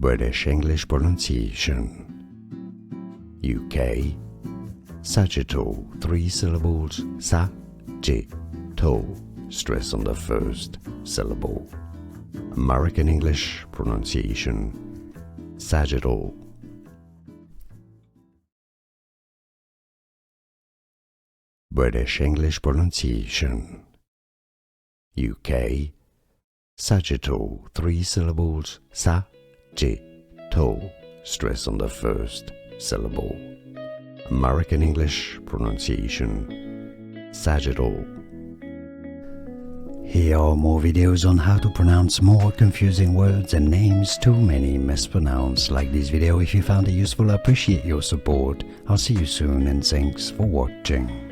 British English pronunciation. UK Sagittal, 3 syllables, sa-gi-tal, stress on the first syllable. American English pronunciation, sagittal. British English pronunciation. UK Sagittal, 3 syllables, sa-gi-tal, stress on the first syllable. American English pronunciation, sagittal. Here are more videos on how to pronounce more confusing words and names too many mispronounced. Like this video if you found it useful. I appreciate your support. I'll see you soon and thanks for watching.